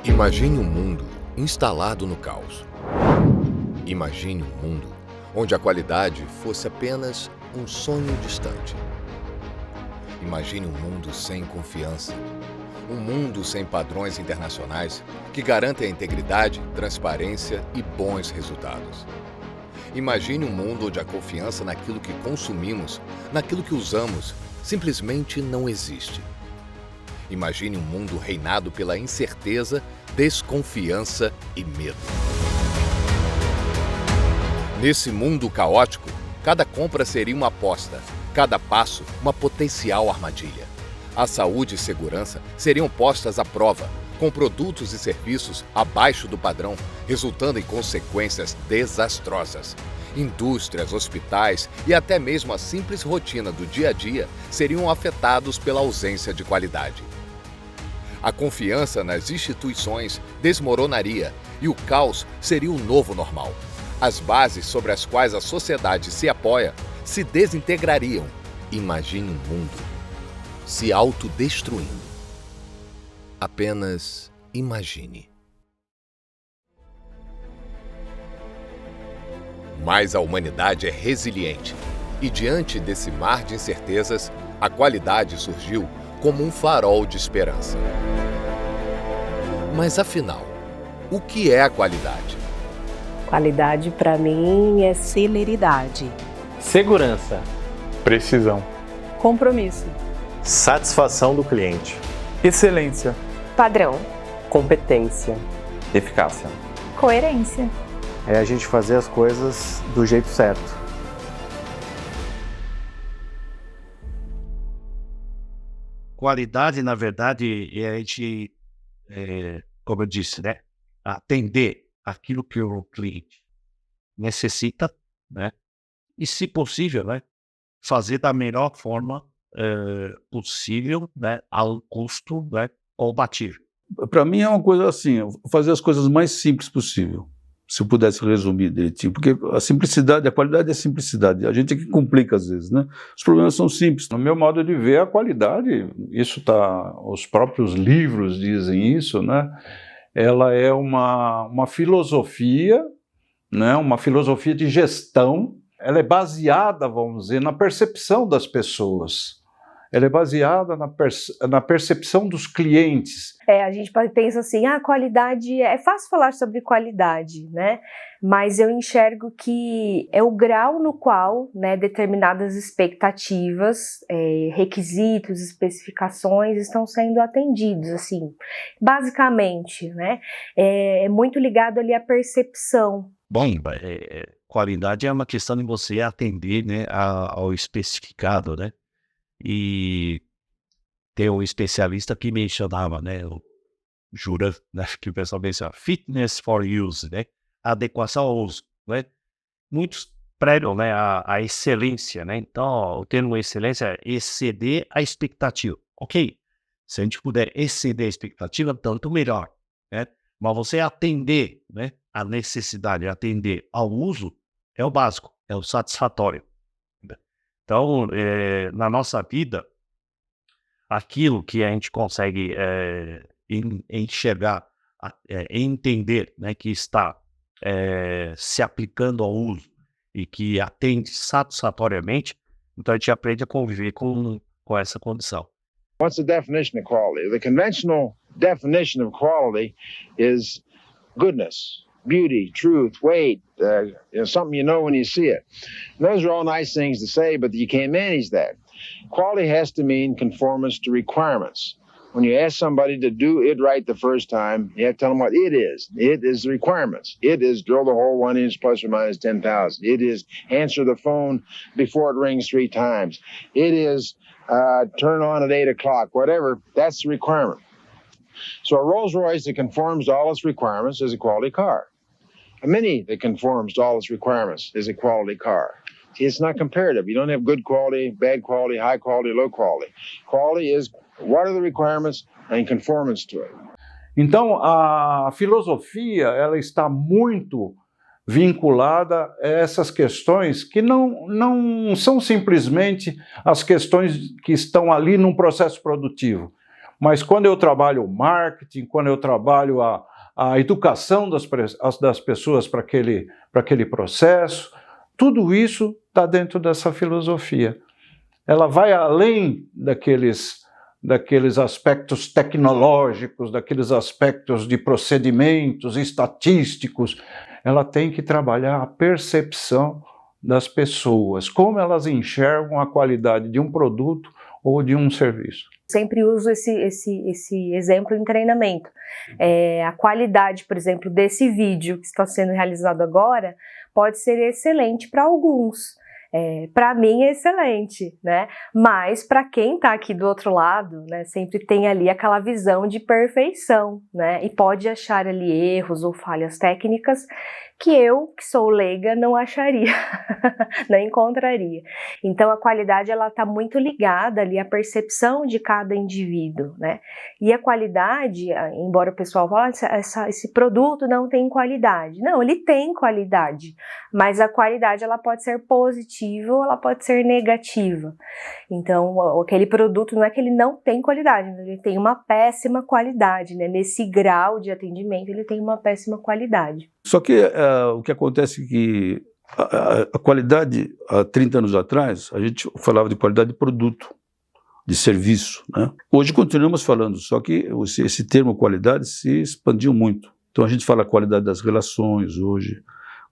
Imagine um mundo instalado no caos. Imagine um mundo onde a qualidade fosse apenas um sonho distante. Imagine um mundo sem confiança. Um mundo sem padrões internacionais que garantem a integridade, transparência e bons resultados. Imagine um mundo onde a confiança naquilo que consumimos, naquilo que usamos, simplesmente não existe. Imagine um mundo reinado pela incerteza, desconfiança e medo. Nesse mundo caótico, cada compra seria uma aposta, cada passo uma potencial armadilha. A saúde e segurança seriam postas à prova, com produtos e serviços abaixo do padrão, resultando em consequências desastrosas. Indústrias, hospitais e até mesmo a simples rotina do dia a dia seriam afetados pela ausência de qualidade. A confiança nas instituições desmoronaria e o caos seria o novo normal. As bases sobre as quais a sociedade se apoia se desintegrariam. Imagine um mundo se autodestruindo. Apenas imagine. Mas a humanidade é resiliente e, diante desse mar de incertezas, a qualidade surgiu como um farol de esperança. Mas afinal, o que é a qualidade? Qualidade para mim é celeridade, segurança, precisão, compromisso, satisfação do cliente, excelência, padrão, competência, eficácia, coerência. É a gente fazer as coisas do jeito certo. Qualidade, na verdade, é a gente, como eu disse, né, atender aquilo que o cliente necessita, né, e, se possível, né, fazer da melhor forma possível, né, a um custo, né, compatível. Para mim é uma coisa assim, fazer as coisas mais simples possível, se eu pudesse resumir direitinho, porque a simplicidade, a qualidade é simplicidade, a gente é que complica às vezes, né? Os problemas são simples. No meu modo de ver, a qualidade, isso tá, os próprios livros dizem isso, né? Ela é uma filosofia, né? Uma filosofia de gestão, ela é baseada, vamos dizer, na percepção das pessoas. Ela é baseada na percepção dos clientes. A gente pensa assim, qualidade, é fácil falar sobre qualidade, né? Mas eu enxergo que é o grau no qual, né, determinadas expectativas, requisitos, especificações estão sendo atendidos, assim, basicamente, né? É muito ligado ali à percepção. Bom, qualidade é uma questão de você atender, né, ao especificado, né? E tem um especialista que me chamava, né, o Jura, né, que o pessoal pensa, fitness for use, né, adequação ao uso, né. Muitos pregam, né, a excelência, né, então o termo excelência é exceder a expectativa, ok? Se a gente puder exceder a expectativa, tanto melhor, né, mas você atender, né, a necessidade, atender ao uso, é o básico, é o satisfatório. Então, na nossa vida, aquilo que a gente consegue enxergar, entender, né, que está se aplicando ao uso e que atende satisfatoriamente, então a gente aprende a conviver com essa condição. What's the definition of quality? The conventional definition of quality is goodness, beauty, truth, weight, something you know when you see it. And those are all nice things to say, but you can't manage that. Quality has to mean conformance to requirements. When you ask somebody to do it right the first time, you have to tell them what it is. It is the requirements. It is drill the hole 1 inch plus or minus 10,000. It is answer the phone before it rings 3 times. It is turn on at 8 o'clock, whatever. That's the requirement. So a Rolls Royce that conforms to all its requirements is a quality car. A Mini that conforms to all its requirements is a quality car. See, it's not comparative. You don't have good quality, bad quality, high quality, low quality. Quality is what are the requirements and conformance to it. Então, a filosofia, ela está muito vinculada a essas questões que não são simplesmente as questões que estão ali num processo produtivo, Mas quando eu trabalho o marketing, quando eu trabalho a educação das pessoas para aquele processo, tudo isso está dentro dessa filosofia. Ela vai além daqueles aspectos tecnológicos, daqueles aspectos de procedimentos estatísticos. Ela tem que trabalhar a percepção das pessoas, como elas enxergam a qualidade de um produto ou de um serviço. Sempre uso esse exemplo em treinamento. A qualidade, por exemplo, desse vídeo que está sendo realizado agora pode ser excelente para alguns. Para mim é excelente, né? Mas para quem está aqui do outro lado, né, sempre tem ali aquela visão de perfeição, né? E pode achar ali erros ou falhas técnicas que eu, que sou leiga, não acharia, não encontraria. Então a qualidade ela está muito ligada ali à percepção de cada indivíduo, né? E a qualidade, embora o pessoal fale, esse produto não tem qualidade. Não, ele tem qualidade, mas a qualidade ela pode ser positiva ou ela pode ser negativa. Então aquele produto não é que ele não tem qualidade, ele tem uma péssima qualidade, né? Nesse grau de atendimento ele tem uma péssima qualidade. Só que o que acontece é que a qualidade, há 30 anos atrás, a gente falava de qualidade de produto, de serviço, né? Hoje continuamos falando, só que esse termo qualidade se expandiu muito. Então a gente fala qualidade das relações hoje,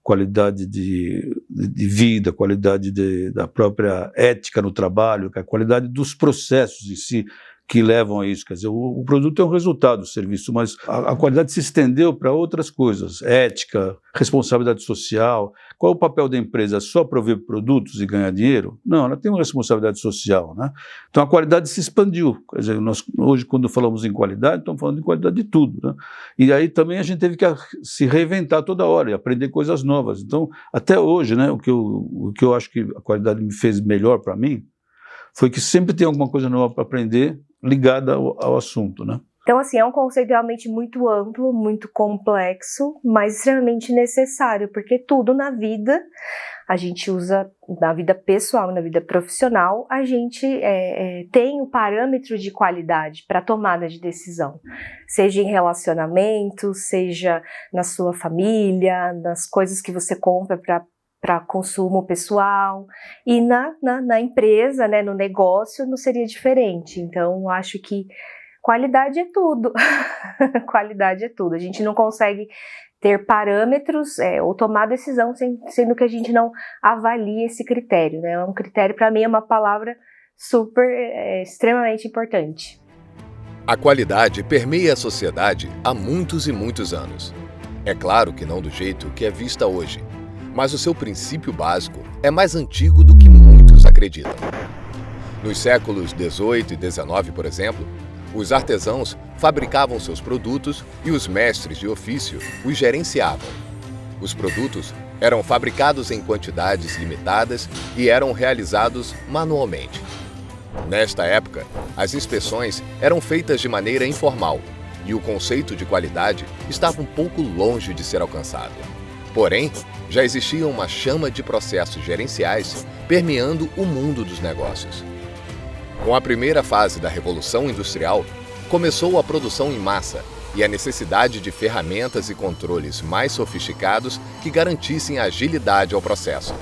qualidade de vida, qualidade da própria ética no trabalho, a qualidade dos processos em si, que levam a isso. Quer dizer, o produto é um resultado do serviço, mas a qualidade se estendeu para outras coisas, ética, responsabilidade social. Qual é o papel da empresa? Só prover produtos e ganhar dinheiro? Não, ela tem uma responsabilidade social, né? Então a qualidade se expandiu. Quer dizer, nós hoje, quando falamos em qualidade, estamos falando de qualidade de tudo, né? E aí também a gente teve que se reinventar toda hora e aprender coisas novas. Então, até hoje, né, o que eu acho que a qualidade me fez melhor para mim foi que sempre tem alguma coisa nova para aprender ligada ao assunto, né? Então, assim, é um conceito realmente muito amplo, muito complexo, mas extremamente necessário, porque tudo na vida, a gente usa, na vida pessoal, na vida profissional, a gente tem um parâmetro de qualidade para tomada de decisão, seja em relacionamento, seja na sua família, nas coisas que você compra para consumo pessoal, e na empresa, né, no negócio, não seria diferente. Então, acho que qualidade é tudo. Qualidade é tudo. A gente não consegue ter parâmetros ou tomar decisão sendo que a gente não avalia esse critério, né? Um critério, para mim, é uma palavra extremamente importante. A qualidade permeia a sociedade há muitos e muitos anos. É claro que não do jeito que é vista hoje, mas o seu princípio básico é mais antigo do que muitos acreditam. Nos séculos XVIII e XIX, por exemplo, os artesãos fabricavam seus produtos e os mestres de ofício os gerenciavam. Os produtos eram fabricados em quantidades limitadas e eram realizados manualmente. Nesta época, as inspeções eram feitas de maneira informal e o conceito de qualidade estava um pouco longe de ser alcançado. Porém, já existia uma chama de processos gerenciais permeando o mundo dos negócios. Com a primeira fase da Revolução Industrial, começou a produção em massa e a necessidade de ferramentas e controles mais sofisticados que garantissem agilidade ao processo.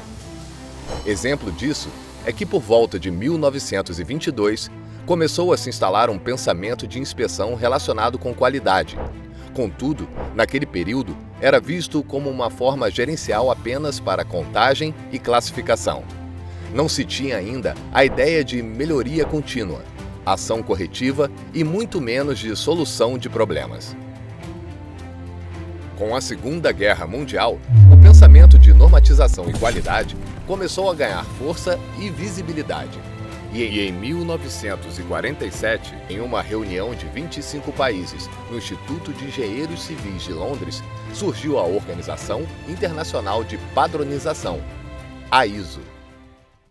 Exemplo disso é que, por volta de 1922, começou a se instalar um pensamento de inspeção relacionado com qualidade. Contudo, naquele período, era visto como uma forma gerencial apenas para contagem e classificação. Não se tinha ainda a ideia de melhoria contínua, ação corretiva e muito menos de solução de problemas. Com a Segunda Guerra Mundial, o pensamento de normatização e qualidade começou a ganhar força e visibilidade. E em 1947, em uma reunião de 25 países no Instituto de Engenheiros Civis de Londres, surgiu a Organização Internacional de Padronização, a ISO.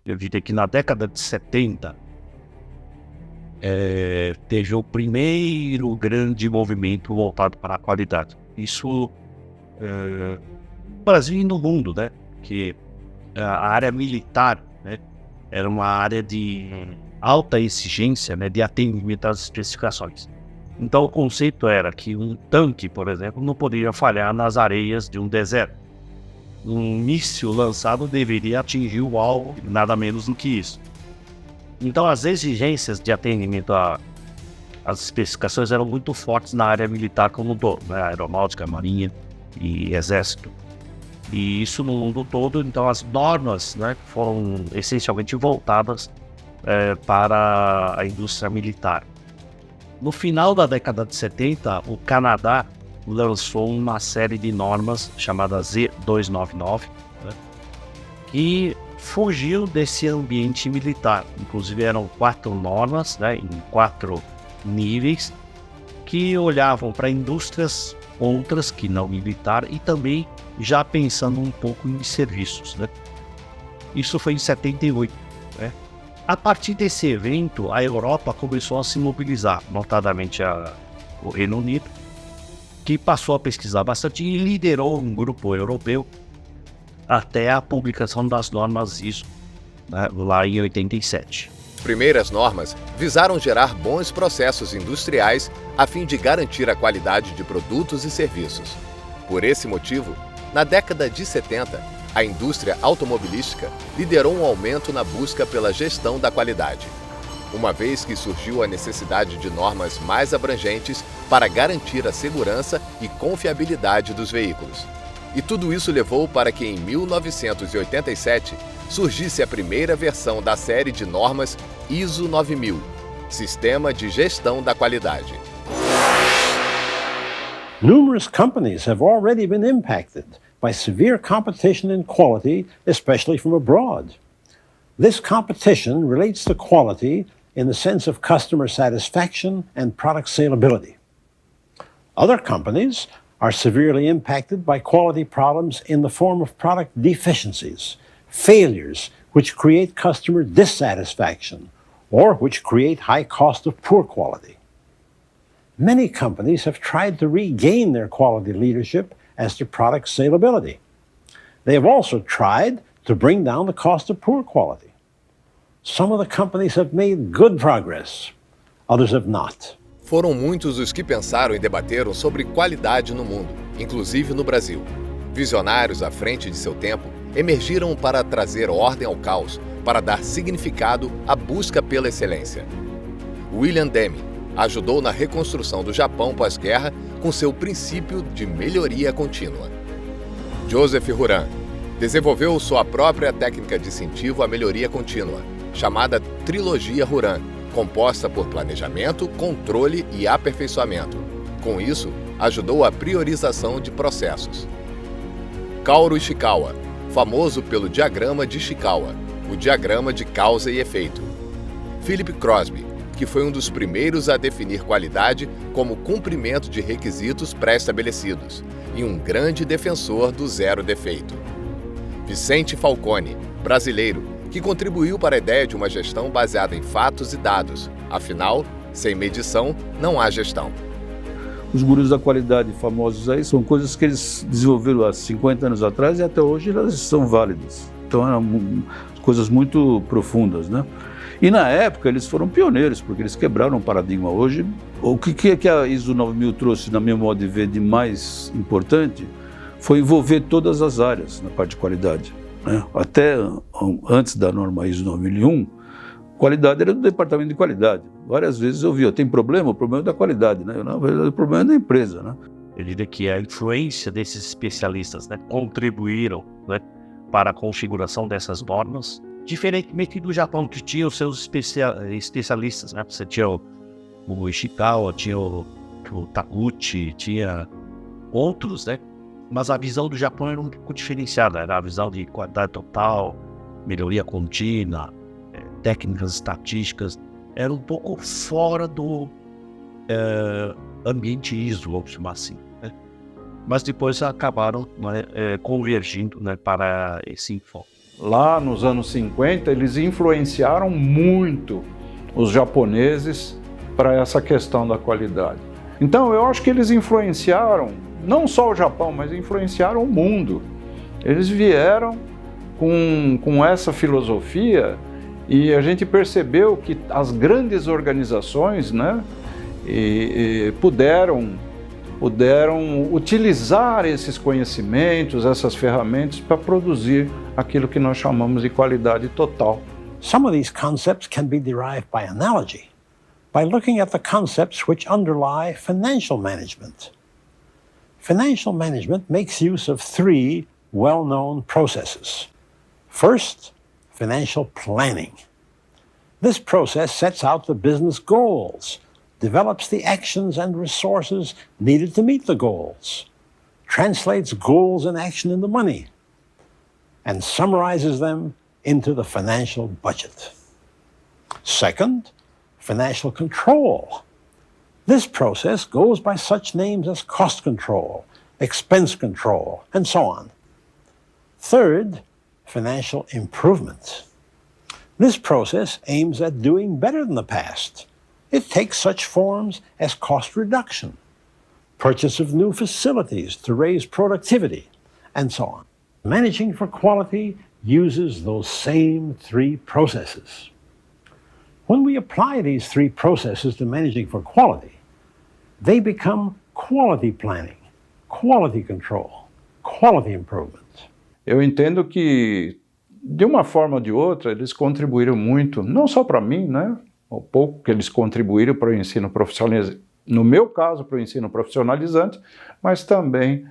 Eu diria que na década de 70, teve o primeiro grande movimento voltado para a qualidade. Isso no Brasil e no mundo, né? Que a área militar, né, era uma área de alta exigência, né, de atendimento às especificações. Então o conceito era que um tanque, por exemplo, não poderia falhar nas areias de um deserto. Um míssil lançado deveria atingir o alvo, nada menos do que isso. Então as exigências de atendimento às especificações eram muito fortes na área militar como um todo, né, aeronáutica, marinha e exército. E isso no mundo todo, então as normas, né, foram essencialmente voltadas para a indústria militar. No final da década de 70, o Canadá lançou uma série de normas chamada Z299, né, que fugiu desse ambiente militar. Inclusive eram 4 normas, né, em 4 níveis, que olhavam para indústrias outras que não militar e também já pensando um pouco em serviços, né. Isso foi em 78, né. A partir desse evento, a Europa começou a se mobilizar, notadamente o Reino Unido, que passou a pesquisar bastante e liderou um grupo europeu até a publicação das normas ISO, né, lá em 87. Primeiras normas visaram gerar bons processos industriais a fim de garantir a qualidade de produtos e serviços. Por esse motivo, na década de 70, a indústria automobilística liderou um aumento na busca pela gestão da qualidade, uma vez que surgiu a necessidade de normas mais abrangentes para garantir a segurança e confiabilidade dos veículos. E tudo isso levou para que em 1987 surgisse a primeira versão da série de normas ISO 9000, Sistema de Gestão da Qualidade. Numerous companies have already been impacted by severe competition in quality, especially from abroad. This competition relates to quality in the sense of customer satisfaction and product salability. Other companies are severely impacted by quality problems in the form of product deficiencies, failures which create customer dissatisfaction, or which create high cost of poor quality. Many companies have tried to regain their quality leadership as to product salability. They have also tried to bring down the cost of poor quality. Some of the companies have made good progress, others have not. Foram muitos os que pensaram e debateram sobre qualidade no mundo, inclusive no Brasil. Visionários à frente de seu tempo emergiram para trazer ordem ao caos, para dar significado à busca pela excelência. William Deming ajudou na reconstrução do Japão pós-guerra com seu princípio de melhoria contínua. Joseph Juran desenvolveu sua própria técnica de incentivo à melhoria contínua, chamada Trilogia Juran, composta por planejamento, controle e aperfeiçoamento. Com isso, ajudou a priorização de processos. Kaoru Ishikawa, famoso pelo diagrama de Ishikawa, o diagrama de causa e efeito. Philip Crosby, que foi um dos primeiros a definir qualidade como cumprimento de requisitos pré-estabelecidos e um grande defensor do zero defeito. Vicente Falcone, brasileiro, que contribuiu para a ideia de uma gestão baseada em fatos e dados. Afinal, sem medição, não há gestão. Os gurus da qualidade famosos aí são coisas que eles desenvolveram há 50 anos atrás e até hoje elas são válidas. Então eram coisas muito profundas, né? E na época eles foram pioneiros, porque eles quebraram o paradigma. Hoje, o que a ISO 9000 trouxe, na minha modo de ver, de mais importante, foi envolver todas as áreas na parte de qualidade, né? Até antes da norma ISO 9001, qualidade era do departamento de qualidade. Várias vezes eu vi, tem problema? O problema é da qualidade, né? Na verdade, o problema é da empresa, né? Eu diria que a influência desses especialistas, né, contribuíram, né, para a configuração dessas normas, diferentemente do Japão, que tinha os seus especialistas, né? Você tinha o Ishikawa, tinha o Taguchi, tinha outros, né? Mas a visão do Japão era um pouco diferenciada, era a visão de qualidade total, melhoria contínua, técnicas estatísticas, era um pouco fora do ambiente ISO, vamos chamar assim, né? Mas depois acabaram, né, convergindo, né, para esse enfoque. Lá nos anos 50, eles influenciaram muito os japoneses para essa questão da qualidade. Então, eu acho que eles influenciaram, não só o Japão, mas influenciaram o mundo. Eles vieram com essa filosofia E a gente percebeu que as grandes organizações, né, puderam utilizar esses conhecimentos, essas ferramentas para produzir aquilo que nós chamamos de qualidade total. Some of these concepts can be derived by analogy, by looking at the concepts which underlie financial management. Financial management makes use of three well-known processes. First, financial planning. This process sets out the business goals, develops the actions and resources needed to meet the goals, translates goals and action into money, and summarizes them into the financial budget. Second, financial control. This process goes by such names as cost control, expense control, and so on. Third, financial improvement. This process aims at doing better than the past. It takes such forms as cost reduction, purchase of new facilities to raise productivity, and so on. Managing for quality uses those same three processes. When we apply these three processes to managing for quality, they become quality planning, quality control, quality improvement. Eu entendo que, de uma forma ou de outra, eles contribuíram muito, não só para mim, né? O pouco que eles contribuíram para o ensino profissionalizante, no meu caso, para o ensino profissionalizante, mas também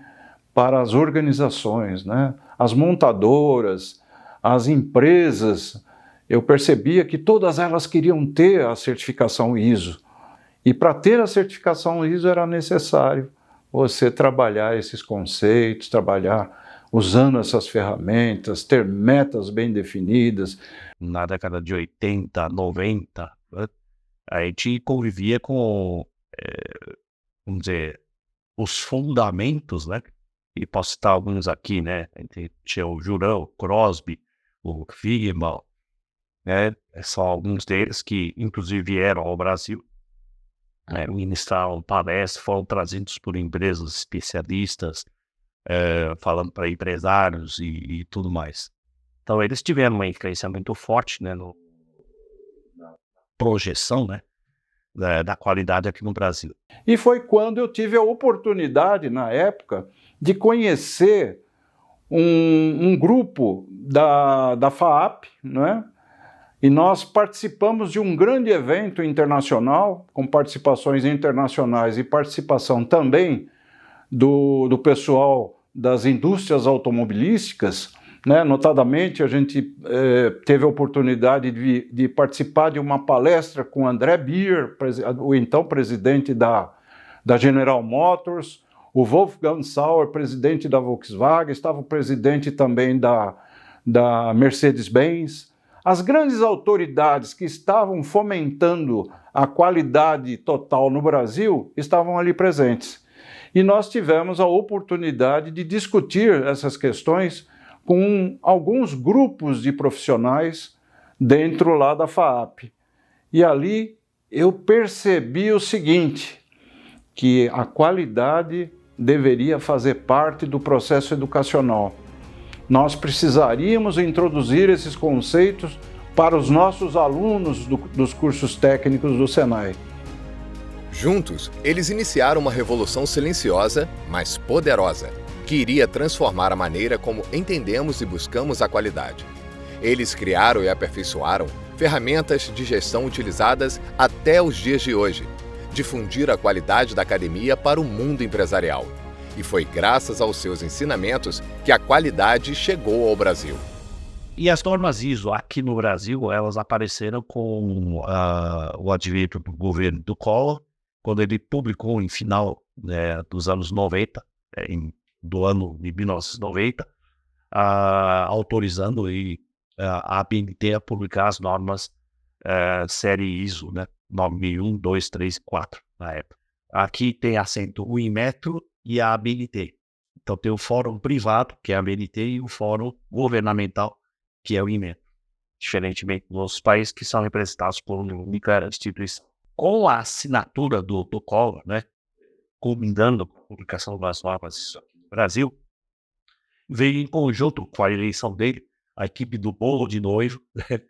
para as organizações, né? As montadoras, as empresas. Eu percebia que todas elas queriam ter a certificação ISO. E para ter a certificação ISO era necessário você trabalhar esses conceitos, trabalhar usando essas ferramentas, ter metas bem definidas. Na década de 80, 90, né, a gente convivia com, vamos dizer, os fundamentos, né? E posso citar alguns aqui, né? A gente tinha o Jurão, o Crosby, o Figman, né? São alguns deles que, inclusive, vieram ao Brasil, né, ministraram palestras, foram trazidos por empresas especialistas, falando para empresários e tudo mais. Então, eles tiveram uma influência muito forte, né, na projeção, né, da qualidade aqui no Brasil. E foi quando eu tive a oportunidade, na época, de conhecer um grupo da FAAP, né? E nós participamos de um grande evento internacional, com participações internacionais e participação também do pessoal das indústrias automobilísticas, né? Notadamente, a gente teve a oportunidade de participar de uma palestra com André Beer, o então presidente da General Motors, o Wolfgang Sauer, presidente da Volkswagen, estava o presidente também da Mercedes-Benz. As grandes autoridades que estavam fomentando a qualidade total no Brasil estavam ali presentes. E nós tivemos a oportunidade de discutir essas questões com alguns grupos de profissionais dentro lá da FAAP. E ali eu percebi o seguinte, que a qualidade deveria fazer parte do processo educacional. Nós precisaríamos introduzir esses conceitos para os nossos alunos dos cursos técnicos do Senai. Juntos, eles iniciaram uma revolução silenciosa, mas poderosa, que iria transformar a maneira como entendemos e buscamos a qualidade. Eles criaram e aperfeiçoaram ferramentas de gestão utilizadas até os dias de hoje, difundir a qualidade da academia para o mundo empresarial. E foi graças aos seus ensinamentos que a qualidade chegou ao Brasil. E as normas ISO aqui no Brasil, elas apareceram com o advento do governo do Collor, quando ele publicou em final dos anos 90, do ano de 1990, autorizando a ABNT a publicar as normas série ISO, né? 9001, 2, 3 e 4 na época. Aqui tem assento o Inmetro e a ABNT. Então tem o fórum privado, que é a ABNT, e o fórum governamental, que é o Inmetro. Diferentemente dos países que são representados por uma única instituição. Com a assinatura do Collor, né, culminando a publicação das normas no Brasil, veio em conjunto com a eleição dele, a equipe do bolo de noivo, né,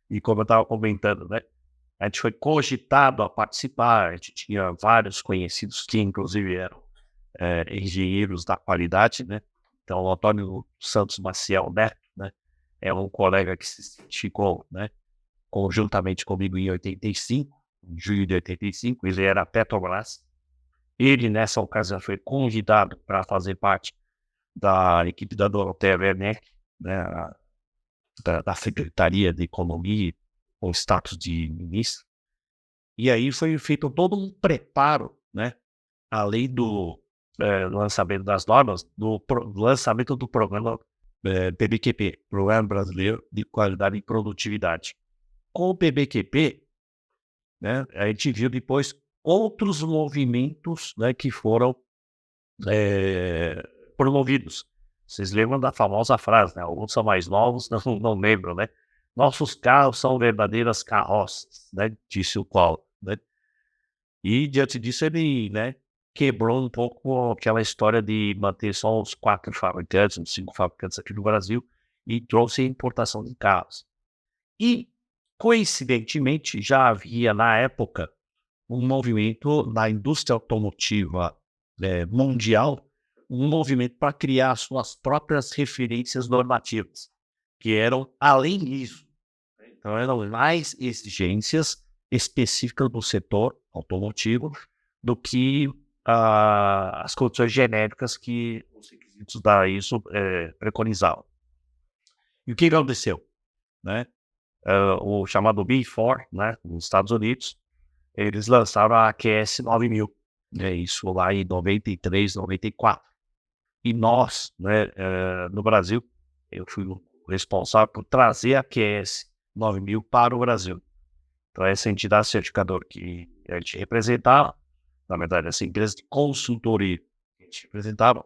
E como eu estava comentando, né? A gente foi cogitado a participar, a gente tinha vários conhecidos que, inclusive, eram engenheiros da qualidade, né? Então, o Antônio Santos Maciel Neto, né? É um colega que se certificou, né? Conjuntamente comigo em 85, em julho de 85, ele era Petrobras. Ele, nessa ocasião, foi convidado para fazer parte da equipe da Dorothea Werneck, né? Da Secretaria de Economia, com status de ministro. E aí foi feito todo um preparo, né? Além do lançamento das normas, do lançamento do programa PBQP, Programa Brasileiro de Qualidade e Produtividade. Com o PBQP, né, a gente viu depois outros movimentos, né, que foram promovidos. Vocês lembram da famosa frase, né? Alguns são mais novos, não lembram, né? Nossos carros são verdadeiras carroças, né? Disse o Collor, né? E diante disso ele, né, quebrou um pouco aquela história de manter só os 4 fabricantes, os 5 fabricantes aqui no Brasil e trouxe a importação de carros. E, coincidentemente, já havia na época um movimento na indústria automotiva mundial, um movimento para criar suas próprias referências normativas, que eram além disso. Então, eram mais exigências específicas do setor automotivo do que as condições genéricas que os requisitos da ISO preconizavam. E o que aconteceu? Né? O chamado B4, né, nos Estados Unidos, eles lançaram a AQS 9000, né, isso lá em 93, 94. E nós, né, no Brasil, eu fui o responsável por trazer a AQS 9000 para o Brasil. Então, essa entidade certificadora que a gente representava, na verdade, essa empresa de consultoria que a gente representava,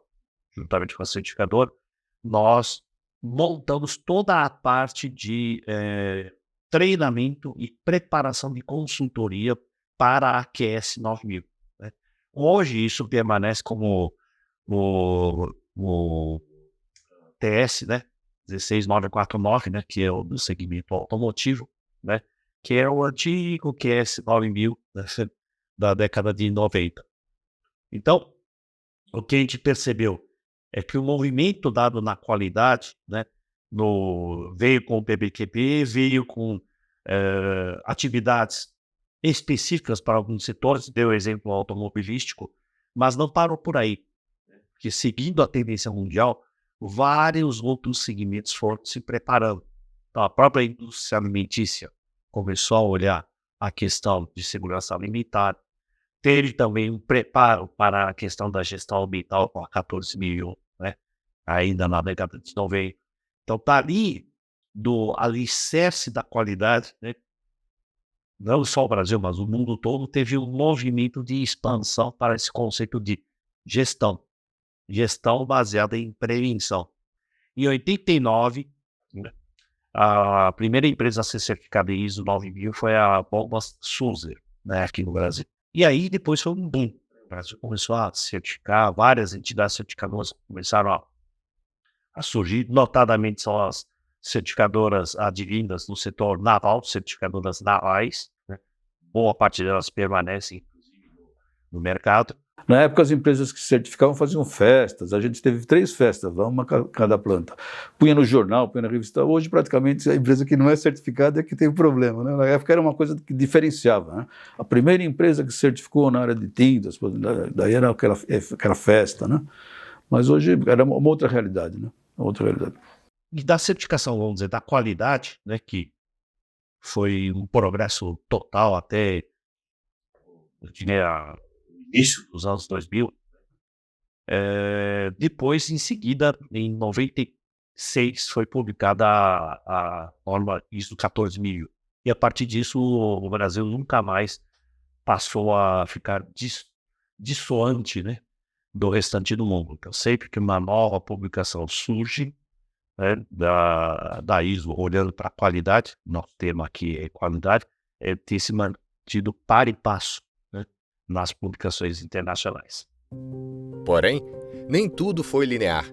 juntamente com a certificadora, nós montamos toda a parte de treinamento e preparação de consultoria para a AQS 9000. Né? Hoje, isso permanece como o TS, né? 16949, né? Que é o do segmento automotivo, né? Que é o antigo QS 9000, né? Da década de 90. Então, o que a gente percebeu é que o movimento dado na qualidade, né? Veio com o PBQP, veio com atividades específicas para alguns setores, deu o exemplo automobilístico, mas não parou por aí. Porque seguindo a tendência mundial, vários outros segmentos foram se preparando. Então, a própria indústria alimentícia começou a olhar a questão de segurança alimentar, teve também um preparo para a questão da gestão ambiental com a 14001, né? Ainda na década de 90. Então, está ali do alicerce da qualidade, né? Não só o Brasil, mas o mundo todo teve um movimento de expansão para esse conceito de gestão baseada em prevenção. Em 89, né, a primeira empresa a ser certificada em ISO 9000 foi a Bombas Sulzer, né, aqui no Brasil. E aí depois foi um boom. O Brasil começou a certificar, várias entidades certificadoras começaram a surgir, notadamente são as certificadoras advindas do setor naval, certificadoras navais, né? Boa parte delas permanecem, inclusive, no mercado. Na época, as empresas que certificavam faziam festas. A gente teve 3 festas, uma cada planta. Punha no jornal, punha na revista. Hoje, praticamente, a empresa que não é certificada é que tem problema. Né? Na época, era uma coisa que diferenciava. Né? A primeira empresa que certificou na área de tintas, daí era aquela festa. Né? Mas hoje era uma outra realidade. Né? Uma outra realidade. E da certificação, vamos dizer, da qualidade, né, que foi um progresso total até, eu diria, início dos anos 2000. Depois, em seguida, em 96, foi publicada a norma ISO 14000. E a partir disso, o Brasil nunca mais passou a ficar dissoante, né, do restante do mundo. Então, sempre que uma nova publicação surge, né, da ISO, olhando para a qualidade, nosso tema aqui é qualidade, ter se mantido par e passo, né, nas publicações internacionais. Porém, nem tudo foi linear.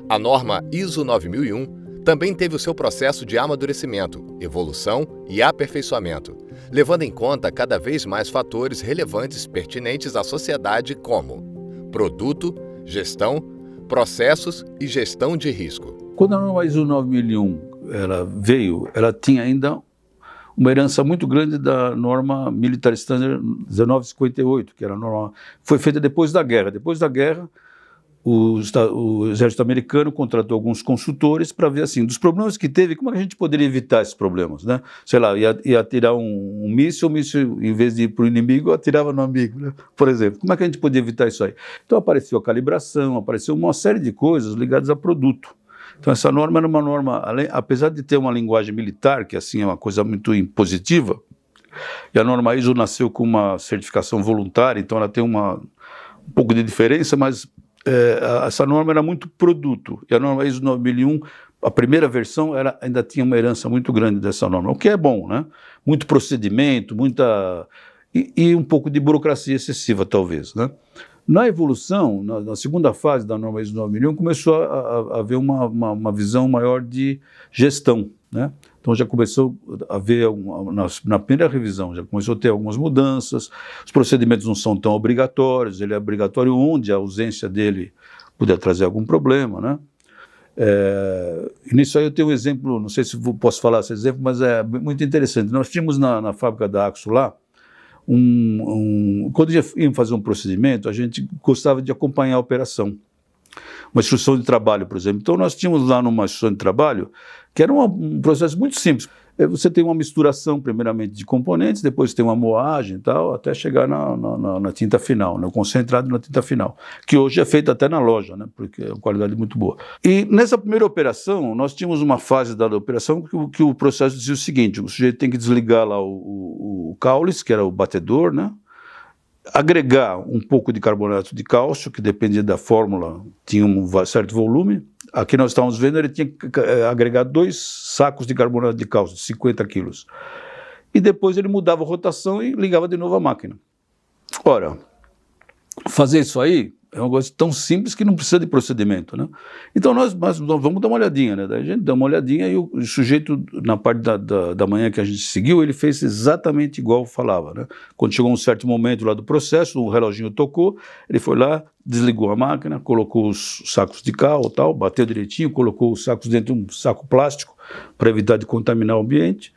A norma ISO 9001 também teve o seu processo de amadurecimento, evolução e aperfeiçoamento, levando em conta cada vez mais fatores relevantes pertinentes à sociedade como produto, gestão, processos e gestão de risco. Quando a norma ISO 9001 veio, ela tinha ainda uma herança muito grande da norma Military Standard 1958, que era a norma, foi feita depois da guerra. Depois da guerra, o exército americano contratou alguns consultores para ver assim, dos problemas que teve, como é que a gente poderia evitar esses problemas, né? Sei lá, ia atirar um míssil, em vez de ir para o inimigo, atirava no amigo, né? Por exemplo. Como é que a gente podia evitar isso aí? Então apareceu a calibração, apareceu uma série de coisas ligadas a produto. Então essa norma era uma norma, apesar de ter uma linguagem militar, que assim é uma coisa muito impositiva, e a norma ISO nasceu com uma certificação voluntária, então ela tem um pouco de diferença, mas essa norma era muito produto, e a norma ISO 9001, a primeira versão, ainda tinha uma herança muito grande dessa norma, o que é bom, né? Muito procedimento, e um pouco de burocracia excessiva, talvez, né? Na evolução, na segunda fase da norma ISO 9001, começou a haver uma visão maior de gestão, né? Então já começou a haver, na primeira revisão, já começou a ter algumas mudanças, os procedimentos não são tão obrigatórios, ele é obrigatório onde a ausência dele puder trazer algum problema, né? E nisso aí eu tenho um exemplo, não sei se posso falar esse exemplo, mas é muito interessante. Nós tínhamos na fábrica da Axo lá, quando íamos fazer um procedimento, a gente gostava de acompanhar a operação. Uma instrução de trabalho, por exemplo. Então nós tínhamos lá numa instrução de trabalho, que era um processo muito simples. Você tem uma misturação, primeiramente, de componentes, depois tem uma moagem e tal, até chegar na tinta final, né, o concentrado na tinta final, que hoje é feito até na loja, né, porque é uma qualidade muito boa. E nessa primeira operação, nós tínhamos uma fase da operação que o processo dizia o seguinte: o sujeito tem que desligar lá o cáulice, que era o batedor, né, agregar um pouco de carbonato de cálcio, que dependia da fórmula, tinha um certo volume. Aqui nós estávamos vendo, ele tinha que agregar 2 sacos de carbonato de cálcio, de 50 quilos. E depois ele mudava a rotação e ligava de novo a máquina. Ora, fazer isso aí é uma coisa tão simples que não precisa de procedimento, né? Então nós vamos dar uma olhadinha, né? Daí a gente dá uma olhadinha e o sujeito, na parte da manhã que a gente seguiu, ele fez exatamente igual falava, né? Quando chegou um certo momento lá do processo, o reloginho tocou, ele foi lá, desligou a máquina, colocou os sacos de cal, tal, bateu direitinho, colocou os sacos dentro de um saco plástico para evitar de contaminar o ambiente,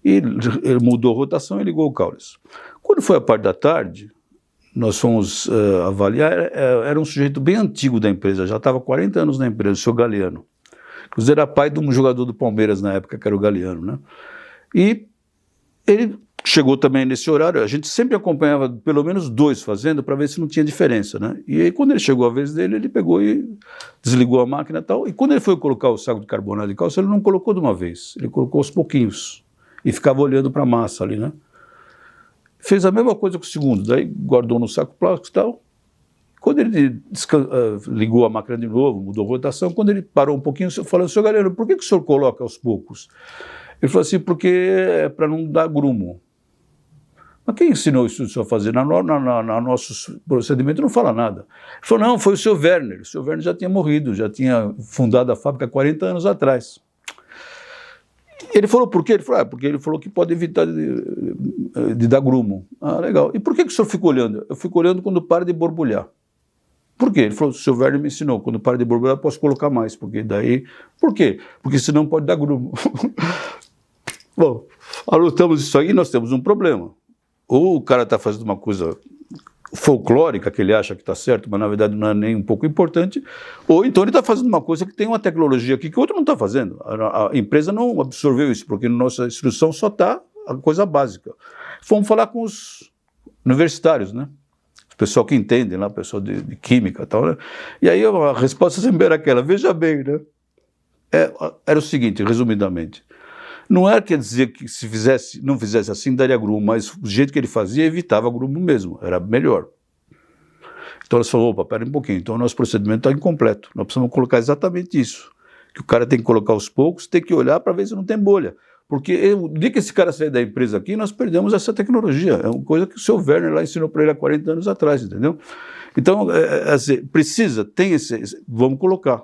e ele mudou a rotação e ligou o cáulice. Quando foi a parte da tarde, nós fomos avaliar, era um sujeito bem antigo da empresa, já estava 40 anos na empresa, o seu Galeano. Inclusive era pai de um jogador do Palmeiras na época, que era o Galeano, né? E ele chegou também nesse horário, a gente sempre acompanhava pelo menos 2 fazendo para ver se não tinha diferença, né? E aí quando ele chegou a vez dele, ele pegou e desligou a máquina e tal, e quando ele foi colocar o saco de carbonato de cálcio, ele não colocou de uma vez, ele colocou aos pouquinhos, e ficava olhando para a massa ali, né? Fez a mesma coisa com o segundo, daí guardou no saco plástico e tal. Quando ele ligou a máquina de novo, mudou a rotação, quando ele parou um pouquinho, falou: "Senhor Galeano, por que o senhor coloca aos poucos?" Ele falou assim: "Porque é para não dar grumo." Mas quem ensinou isso a fazer? Na nosso procedimento não fala nada. Ele falou: "Não, foi o seu Werner. O seu Werner já tinha morrido, já tinha fundado a fábrica 40 anos atrás." Ele falou: "Por quê?" Ele falou: "Porque ele falou que pode evitar de dar grumo." Ah, legal. "E por que o senhor fica olhando?" "Eu fico olhando quando para de borbulhar." "Por quê?" Ele falou: "O seu Werner me ensinou, quando para de borbulhar eu posso colocar mais, porque daí..." "Por quê?" "Porque senão pode dar grumo." Bom, anotamos isso aí e nós temos um problema. Ou o cara está fazendo uma coisa folclórica, que ele acha que está certo, mas na verdade não é nem um pouco importante, ou então ele está fazendo uma coisa que tem uma tecnologia aqui que o outro não está fazendo. A empresa não absorveu isso, porque na nossa instrução só está a coisa básica. Fomos falar com os universitários, né? O pessoal que entende lá, o pessoal de química e tal, né? E aí a resposta sempre era aquela: "Veja bem, né?" Era o seguinte, resumidamente. Não era quer dizer que se não fizesse assim daria grumo, mas o jeito que ele fazia evitava grumo mesmo, era melhor. Então elas falaram: "Opa, pera um pouquinho, então o nosso procedimento está incompleto, nós precisamos colocar exatamente isso, que o cara tem que colocar aos poucos, tem que olhar para ver se não tem bolha, porque o dia que esse cara sair da empresa aqui, nós perdemos essa tecnologia, é uma coisa que o seu Werner lá ensinou para ele há 40 anos atrás, entendeu? Então, precisa, tem vamos colocar.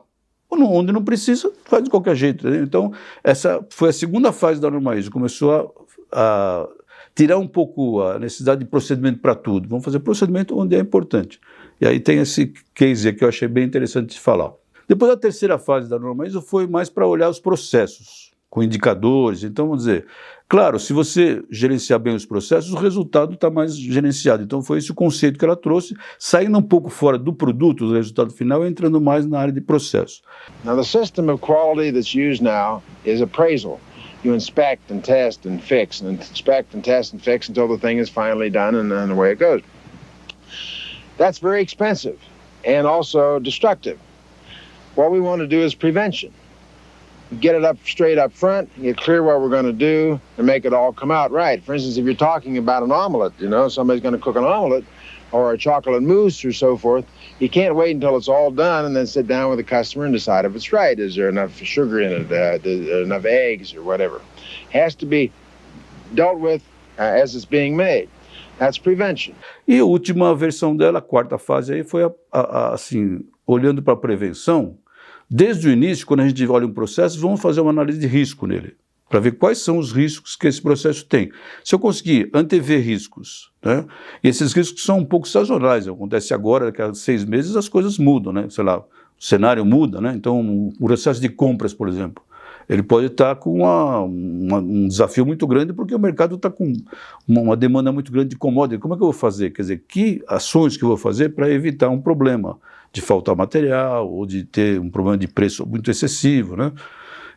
Onde não precisa, faz de qualquer jeito. Né? Então, essa foi a segunda fase da Norma ISO. Começou a tirar um pouco a necessidade de procedimento para tudo. Vamos fazer procedimento onde é importante. E aí tem esse case aqui que eu achei bem interessante de falar. Depois, a terceira fase da Norma ISO foi mais para olhar os processos, com indicadores. Então, vamos dizer, claro, se você gerenciar bem os processos, o resultado está mais gerenciado. Então, foi esse o conceito que ela trouxe, saindo um pouco fora do produto, do resultado final, e entrando mais na área de processo. Now, the system of quality that's used now is appraisal. You inspect and test and fix, and inspect and test and fix until the thing is finally done, and then away it goes. That's very expensive and also destructive. What we want to do is prevention. Get it up straight up front, get clear what we're going to do, and make it all come out right. For instance, if you're talking about an omelet, somebody's going to cook an omelet or a chocolate mousse or so forth, you can't wait until it's all done and then sit down with the customer and decide if it's right. Is there enough sugar in it, enough eggs or whatever? It has to be dealt with as it's being made. That's prevention. E a última versão dela, a quarta fase aí, foi assim, olhando para a prevenção. Desde o início, quando a gente olha um processo, vamos fazer uma análise de risco nele, para ver quais são os riscos que esse processo tem. Se eu conseguir antever riscos, né, e esses riscos são um pouco sazonais, acontece agora, daqui a 6 meses as coisas mudam, né, sei lá, o cenário muda, né, então o processo de compras, por exemplo, ele pode estar com um desafio muito grande porque o mercado está com uma demanda muito grande de commodity. Como é que eu vou fazer? Quer dizer, que ações que eu vou fazer para evitar um problema de faltar material ou de ter um problema de preço muito excessivo, né?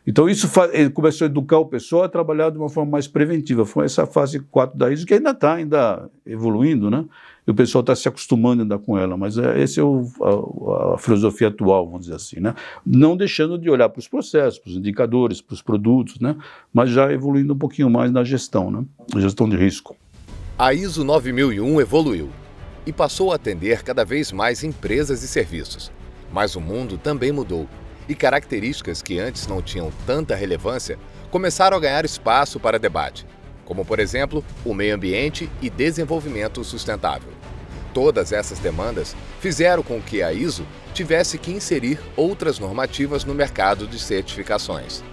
Então ele começou a educar o pessoal a trabalhar de uma forma mais preventiva. Foi essa fase 4 da ISO que ainda está evoluindo, né? E o pessoal está se acostumando ainda com ela, mas essa é a filosofia atual, vamos dizer assim, né? Não deixando de olhar para os processos, para os indicadores, para os produtos, né? Mas já evoluindo um pouquinho mais na gestão, né? Na gestão de risco. A ISO 9001 evoluiu e passou a atender cada vez mais empresas e serviços. Mas o mundo também mudou e características que antes não tinham tanta relevância começaram a ganhar espaço para debate, como, por exemplo, o meio ambiente e desenvolvimento sustentável. Todas essas demandas fizeram com que a ISO tivesse que inserir outras normativas no mercado de certificações.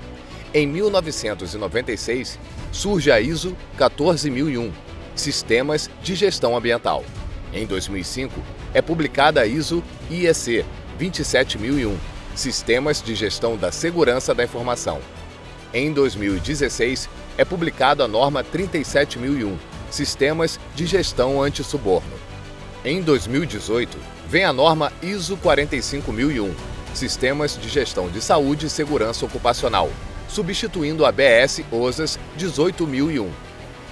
Em 1996, surge a ISO 14001, Sistemas de Gestão Ambiental. Em 2005, é publicada a ISO IEC 27001, Sistemas de Gestão da Segurança da Informação. Em 2016, é publicada a norma 37001, Sistemas de Gestão Antissuborno. Em 2018, vem a norma ISO 45001, Sistemas de Gestão de Saúde e Segurança Ocupacional, substituindo a ABS OSAS 18001.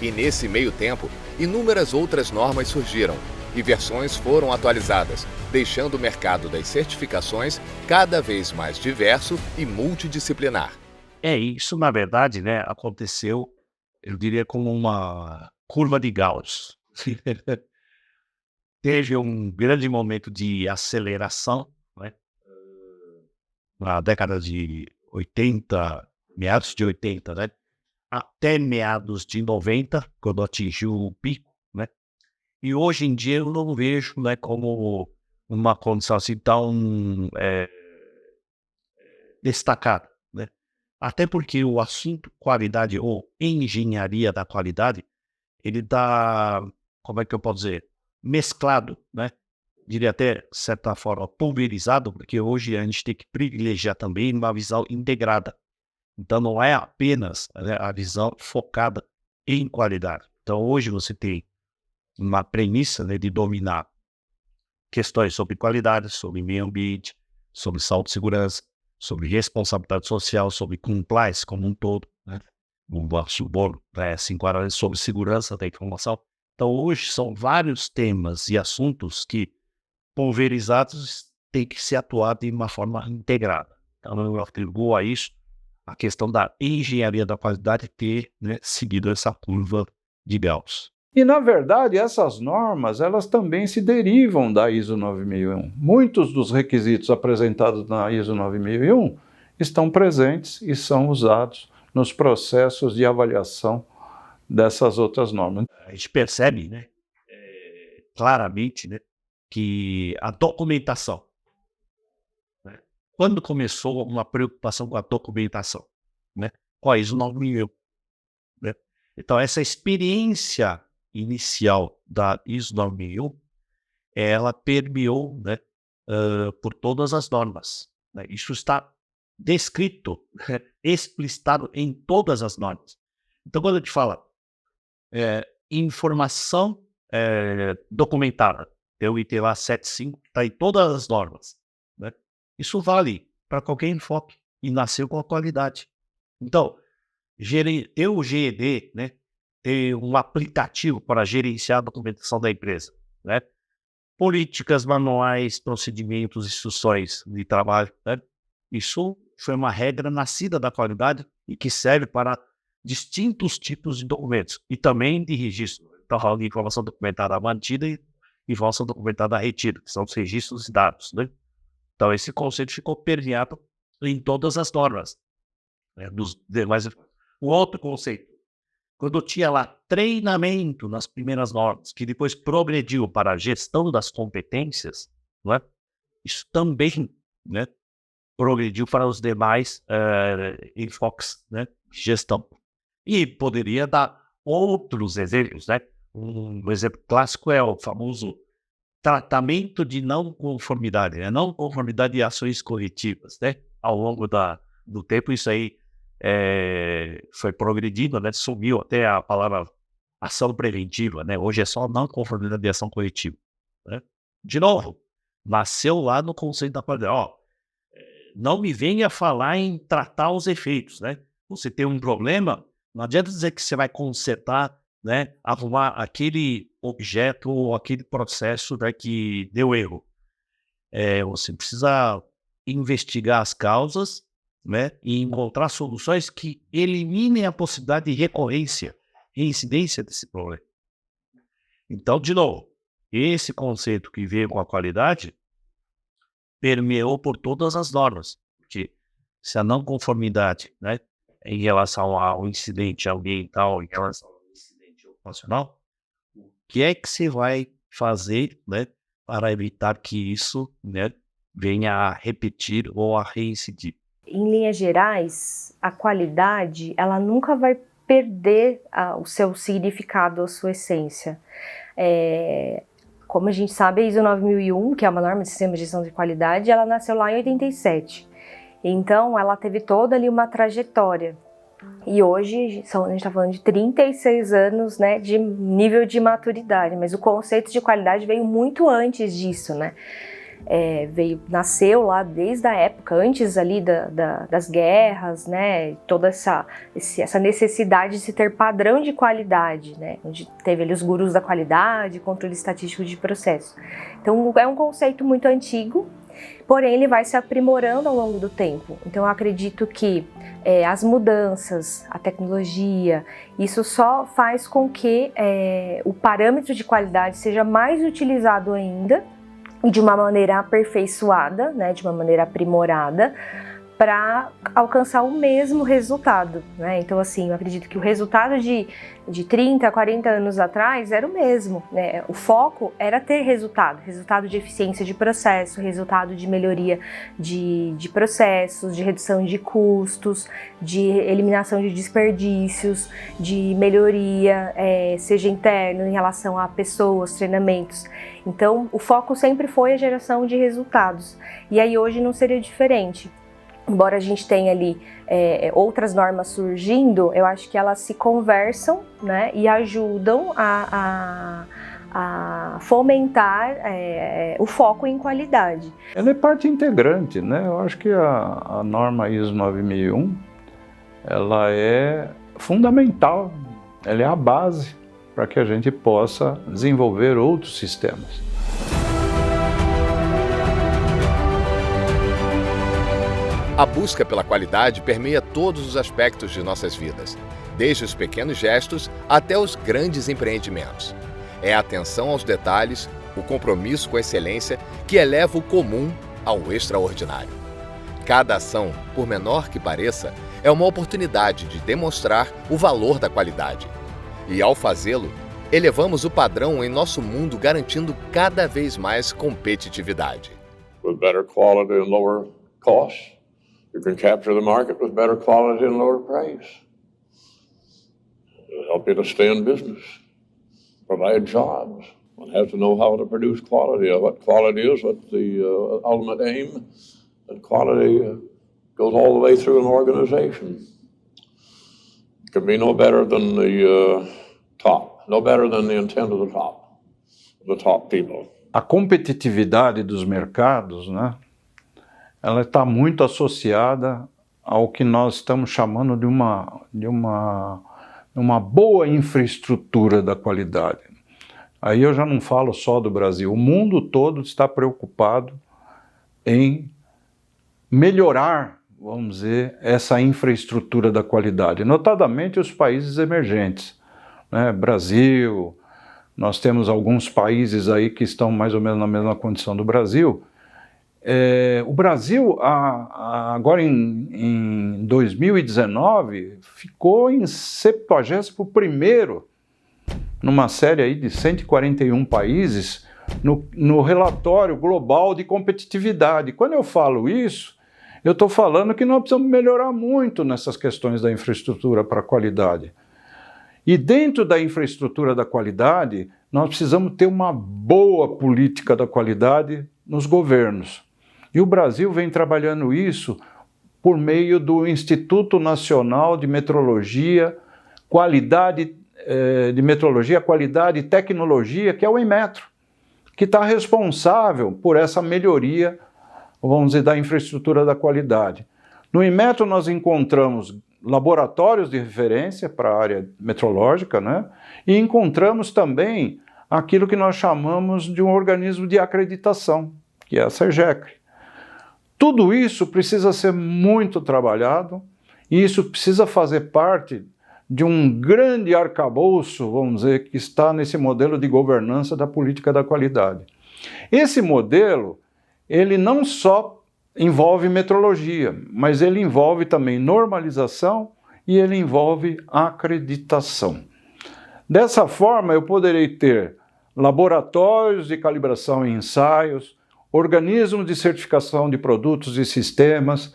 E nesse meio tempo, inúmeras outras normas surgiram e versões foram atualizadas, deixando o mercado das certificações cada vez mais diverso e multidisciplinar. Isso, na verdade, né, aconteceu, eu diria, como uma curva de Gauss. Teve um grande momento de aceleração, né, na década de 80, meados de 80, né, até meados de 90, quando atingiu o pico, né, e hoje em dia eu não vejo, né, como uma condição assim tão destacada, né? Até porque o assunto qualidade ou engenharia da qualidade, ele está, como é que eu posso dizer, mesclado, né? Diria até, de certa forma, pulverizado, porque hoje a gente tem que privilegiar também uma visão integrada. Então não é apenas, né, a visão focada em qualidade. Então hoje você tem uma premissa, né, de dominar questões sobre qualidade, sobre meio ambiente, sobre saúde e segurança, sobre responsabilidade social, sobre compliance como um todo, né? Sobre segurança da informação. Então, hoje são vários temas e assuntos que, pulverizados, têm que ser atuados de uma forma integrada. Então, eu atribuo a isso a questão da engenharia da qualidade ter, né, seguido essa curva de Gauss. E, na verdade, essas normas, elas também se derivam da ISO 9001. Muitos dos requisitos apresentados na ISO 9001 estão presentes e são usados nos processos de avaliação dessas outras normas. A gente percebe, né, claramente, né, que a documentação, né, quando começou uma preocupação com a documentação, né? Com a ISO 9001, né? Então, essa experiência inicial da ISO 9001, ela permeou, né, por todas as normas, né? Isso está descrito, explicitado em todas as normas. Então, quando a gente fala informação documentada, tem o item lá 75, está em todas as normas, né? Isso vale para qualquer enfoque e nasceu com a qualidade. Então, ter o GED, né, ter um aplicativo para gerenciar a documentação da empresa, né? Políticas, manuais, procedimentos, instruções de trabalho, né? Isso foi uma regra nascida da qualidade e que serve para distintos tipos de documentos e também de registro. Então, falando de informação documentada mantida e informação documentada retida, que são os registros e dados, né? Então, esse conceito ficou permeado em todas as normas, né? Mas o outro conceito, quando tinha lá treinamento nas primeiras normas, que depois progrediu para a gestão das competências, né? Isso também, né, progrediu para os demais enfoques, né, de gestão. E poderia dar outros exemplos, né? Um exemplo clássico é o famoso tratamento de não conformidade, né? Não conformidade de ações coletivas, né? Ao longo do tempo, isso aí foi progredindo, né? Sumiu até a palavra ação preventiva, né? Hoje é só não conformidade de ação coletiva, né? De novo, nasceu lá no conceito da qualidade. Não me venha falar em tratar os efeitos, né? Você tem um problema, não adianta dizer que você vai consertar, né, arrumar aquele objeto ou aquele processo, né, que deu erro. Você precisa investigar as causas, né, e encontrar soluções que eliminem a possibilidade de recorrência e incidência desse problema. Então, de novo, esse conceito que veio com a qualidade permeou por todas as normas, porque se a não conformidade, né, em relação ao incidente ambiental, em relação ao incidente ocupacional, o que é que você vai fazer, né, para evitar que isso, né, venha a repetir ou a reincidir? Em linhas gerais, a qualidade, ela nunca vai perder o seu significado, a sua essência. Como a gente sabe, a ISO 9001, que é uma norma de sistema de gestão de qualidade, ela nasceu lá em 87. Então, ela teve toda ali uma trajetória. E hoje, a gente está falando de 36 anos, né, de nível de maturidade, mas o conceito de qualidade veio muito antes disso, né? Nasceu lá desde a época, antes ali das guerras, né? Toda essa necessidade de se ter padrão de qualidade, né? Onde teve ali os gurus da qualidade, controle estatístico de processo. Então, é um conceito muito antigo, porém ele vai se aprimorando ao longo do tempo. Então eu acredito que as mudanças, a tecnologia, isso só faz com que o parâmetro de qualidade seja mais utilizado ainda e de uma maneira aperfeiçoada, né, de uma maneira aprimorada, para alcançar o mesmo resultado, né? Então, assim, eu acredito que o resultado de 30, 40 anos atrás era o mesmo, né? O foco era ter resultado de eficiência de processo, resultado de melhoria de processos, de redução de custos, de eliminação de desperdícios, de melhoria, seja interno em relação a pessoas, treinamentos. Então, o foco sempre foi a geração de resultados. E aí hoje não seria diferente. Embora a gente tenha ali outras normas surgindo, eu acho que elas se conversam, né, e ajudam a fomentar o foco em qualidade. Ela é parte integrante, né? Eu acho que a norma ISO 9001, ela é fundamental, ela é a base para que a gente possa desenvolver outros sistemas. A busca pela qualidade permeia todos os aspectos de nossas vidas, desde os pequenos gestos até os grandes empreendimentos. É a atenção aos detalhes, o compromisso com a excelência que eleva o comum ao extraordinário. Cada ação, por menor que pareça, é uma oportunidade de demonstrar o valor da qualidade. E ao fazê-lo, elevamos o padrão em nosso mundo, garantindo cada vez mais competitividade. With better quality and lower costs. You can capture the market with better quality and lower price. It'll help you to stay in business, provide jobs. One has to know how to produce quality, what quality is, what the ultimate aim. And quality goes all the way through an organization. It can be no better than the top, no better than the intent of the top people. A competitividade dos mercados, né, ela está muito associada ao que nós estamos chamando de uma boa infraestrutura da qualidade. Aí eu já não falo só do Brasil, o mundo todo está preocupado em melhorar, vamos dizer, essa infraestrutura da qualidade, notadamente os países emergentes, né? Brasil, nós temos alguns países aí que estão mais ou menos na mesma condição do Brasil. O Brasil, agora em 2019, ficou em 71º, numa série aí de 141 países, no relatório global de competitividade. Quando eu falo isso, eu estou falando que nós precisamos melhorar muito nessas questões da infraestrutura para a qualidade. E dentro da infraestrutura da qualidade, nós precisamos ter uma boa política da qualidade nos governos. E o Brasil vem trabalhando isso por meio do Instituto Nacional de Metrologia, Qualidade e Tecnologia, que é o Inmetro, que está responsável por essa melhoria, vamos dizer, da infraestrutura da qualidade. No Inmetro nós encontramos laboratórios de referência para a área metrológica, né? E encontramos também aquilo que nós chamamos de um organismo de acreditação, que é a SERGECRE. Tudo isso precisa ser muito trabalhado e isso precisa fazer parte de um grande arcabouço, vamos dizer, que está nesse modelo de governança da política da qualidade. Esse modelo, ele não só envolve metrologia, mas ele envolve também normalização e ele envolve acreditação. Dessa forma, eu poderei ter laboratórios de calibração e ensaios, organismos de certificação de produtos e sistemas,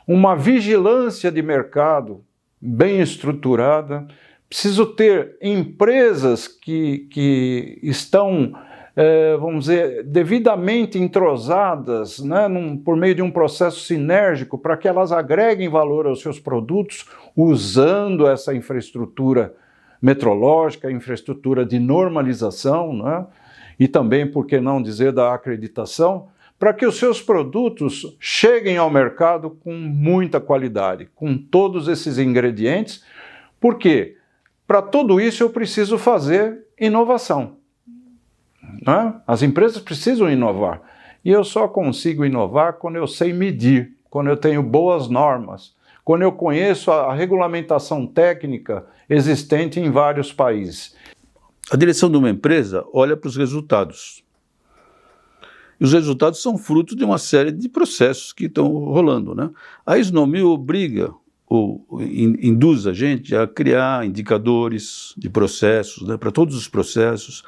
uma vigilância de mercado bem estruturada. Preciso ter empresas que estão, vamos dizer, devidamente entrosadas, né, por meio de um processo sinérgico para que elas agreguem valor aos seus produtos usando essa infraestrutura metrológica, infraestrutura de normalização, né, e também, por que não dizer, da acreditação, para que os seus produtos cheguem ao mercado com muita qualidade, com todos esses ingredientes. Por quê? Para tudo isso eu preciso fazer inovação, né? As empresas precisam inovar. E eu só consigo inovar quando eu sei medir, quando eu tenho boas normas, quando eu conheço a regulamentação técnica existente em vários países. A direção de uma empresa olha para os resultados. E os resultados são fruto de uma série de processos que estão rolando, né? A SNOMI obriga ou induz a gente a criar indicadores de processos, né, para todos os processos,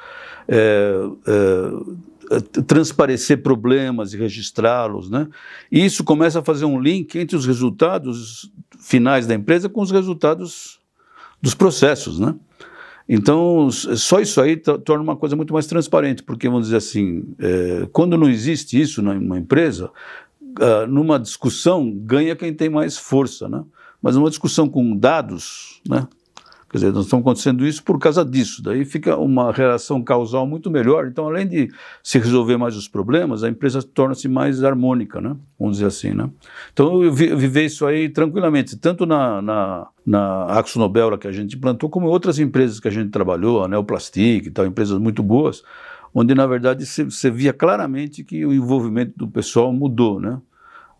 transparecer problemas e registrá-los, né? E isso começa a fazer um link entre os resultados finais da empresa com os resultados dos processos, né? Então, só isso aí torna uma coisa muito mais transparente, porque, vamos dizer assim, quando não existe isso numa empresa, numa discussão ganha quem tem mais força, né? Mas numa discussão com dados, né? Quer dizer, nós estamos acontecendo isso por causa disso, daí fica uma relação causal muito melhor. Então, além de se resolver mais os problemas, a empresa torna-se mais harmônica, né? Vamos dizer assim, né? Então, eu vivi isso aí tranquilamente, tanto na AkzoNobel que a gente implantou, como em outras empresas que a gente trabalhou, a Neoplastic e tal, empresas muito boas, onde, na verdade, você via claramente que o envolvimento do pessoal mudou, né?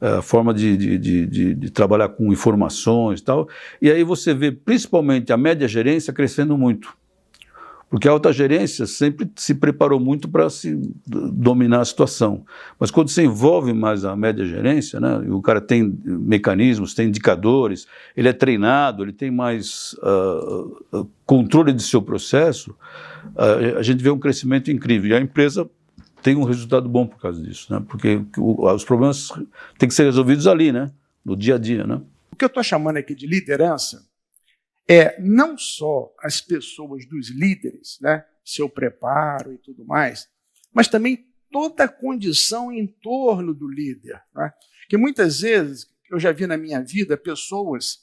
A forma de trabalhar com informações e tal, e aí você vê principalmente a média gerência crescendo muito, porque a alta gerência sempre se preparou muito para se dominar a situação, mas quando você envolve mais a média gerência, né, e o cara tem mecanismos, tem indicadores, ele é treinado, ele tem mais controle de seu processo, a gente vê um crescimento incrível, e a empresa tem um resultado bom por causa disso, né? Porque os problemas têm que ser resolvidos ali, né? No dia a dia, né? O que eu estou chamando aqui de liderança é não só as pessoas dos líderes, né? Seu preparo e tudo mais, mas também toda a condição em torno do líder, né? Que muitas vezes eu já vi na minha vida pessoas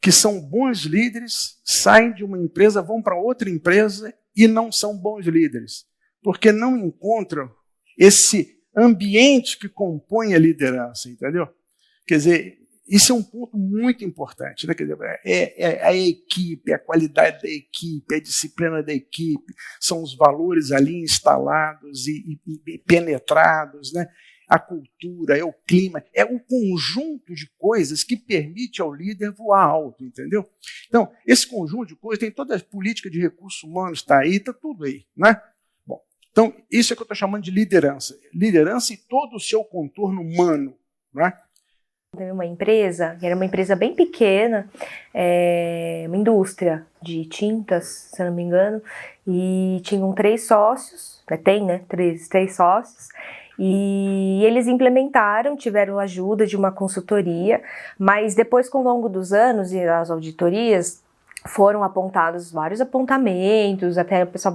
que são bons líderes, saem de uma empresa, vão para outra empresa e não são bons líderes, porque não encontram esse ambiente que compõe a liderança, entendeu? Quer dizer, isso é um ponto muito importante, né? Quer dizer, é a equipe, a qualidade da equipe, a disciplina da equipe, são os valores ali instalados e penetrados, né? A cultura, é o clima, é o conjunto de coisas que permite ao líder voar alto, entendeu? Então, esse conjunto de coisas, tem toda a política de recursos humanos, está aí, está tudo aí, né? Bom, então, isso é que eu estou chamando de liderança. Liderança e todo o seu contorno humano, né? Teve uma empresa, que era uma empresa bem pequena, uma indústria de tintas, se eu não me engano, e tinham 3 sócios, né, três sócios, e eles implementaram, tiveram ajuda de uma consultoria, mas depois, com o longo dos anos e as auditorias, foram apontados vários apontamentos, até o pessoal